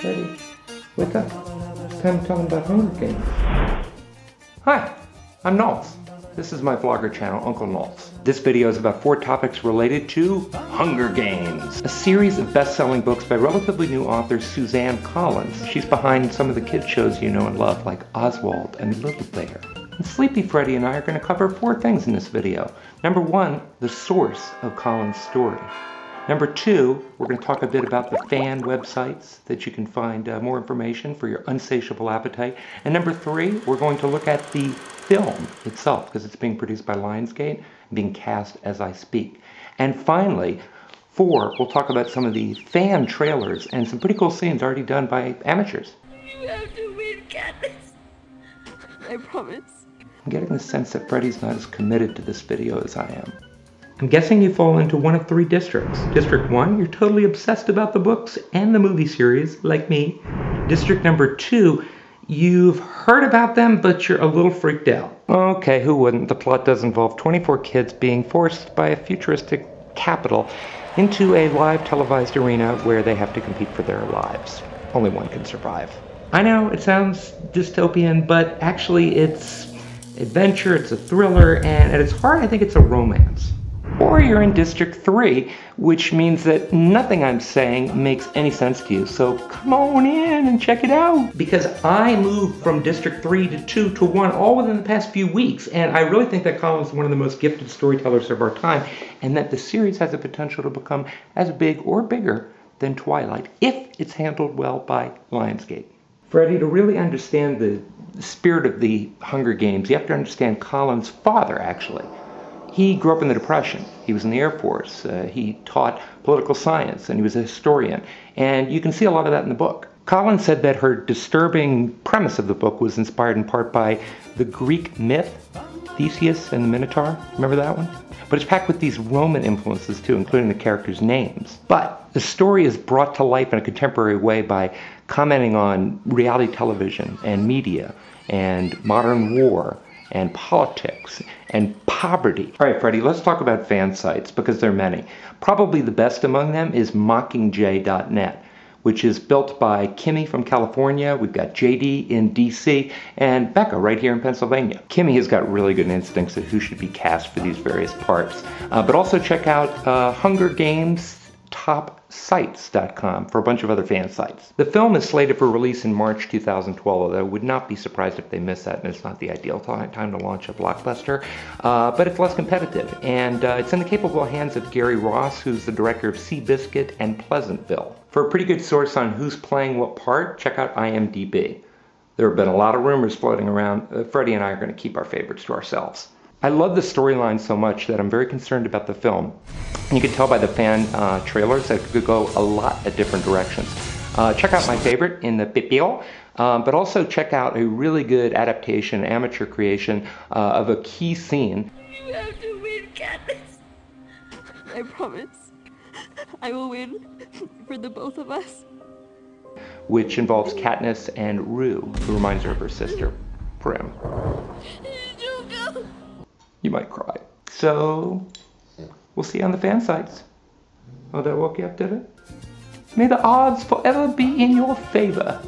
Ready? Wake up. It's time to talk about Hunger Games. Hi, I'm Nulz. This is my vlogger channel, Uncle Nulz. This video is about 4 topics related to Hunger Games, a series of best-selling books by relatively new author Suzanne Collins. She's behind some of the kids shows you know and love, like Oswald and Little Bear. And Sleepy Freddy and I are going to cover 4 things in this video. Number 1, the source of Collins' story. Number 2, we're going to talk a bit about the fan websites that you can find more information for your insatiable appetite. And number 3, we're going to look at the film itself, because it's being produced by Lionsgate and being cast as I speak. And finally, 4, we'll talk about some of the fan trailers and some pretty cool scenes already done by amateurs. You have to win, Katniss. I promise. I'm getting the sense that Freddy's not as committed to this video as I am. I'm guessing you fall into one of 3 districts. District 1, you're totally obsessed about the books and the movie series, like me. District number 2, you've heard about them, but you're a little freaked out. Okay, who wouldn't? The plot does involve 24 kids being forced by a futuristic capital into a live televised arena where they have to compete for their lives. Only one can survive. I know, it sounds dystopian, but actually it's adventure, it's a thriller, and at its heart, I think it's a romance. Or you're in District 3, which means that nothing I'm saying makes any sense to you. So come on in and check it out. Because I moved from District 3 to 2 to 1 all within the past few weeks. And I really think that Collins is one of the most gifted storytellers of our time. And that the series has the potential to become as big or bigger than Twilight if it's handled well by Lionsgate. Freddy, to really understand the spirit of the Hunger Games, you have to understand Collins' father, actually. He grew up in the Depression. He was in the Air Force. He taught political science, and he was a historian. And you can see a lot of that in the book. Collins said that her disturbing premise of the book was inspired in part by the Greek myth, Theseus and the Minotaur. Remember that one? But it's packed with these Roman influences too, including the characters' names. But the story is brought to life in a contemporary way by commenting on reality television and media and modern war and politics and poverty. All right, Freddy, let's talk about fan sites, because there are many. Probably the best among them is mockingjay.net, which is built by Kimmy from California. We've got JD in DC and Becca right here in Pennsylvania. Kimmy has got really good instincts of who should be cast for these various parts. But also check out Hunger Games topsites.com for a bunch of other fan sites. The film is slated for release in March 2012, although I would not be surprised if they miss that, and it's not the ideal time to launch a blockbuster, but it's less competitive, and it's in the capable hands of Gary Ross, who's the director of Seabiscuit and Pleasantville. For a pretty good source on who's playing what part, check out IMDb. There have been a lot of rumors floating around. Freddy and I are going to keep our favorites to ourselves. I love the storyline so much that I'm very concerned about the film. You can tell by the fan trailers that it could go a lot of different directions. Check out my favorite in the Pipio, but also check out a really good adaptation, amateur creation of a key scene. You have to win, Katniss. I promise. I will win for the both of us. Which involves Katniss and Rue, who reminds her of her sister, Prim. You might cry. So, we'll see you on the fan sites. Oh, that woke you up, did it? May the odds forever be in your favor.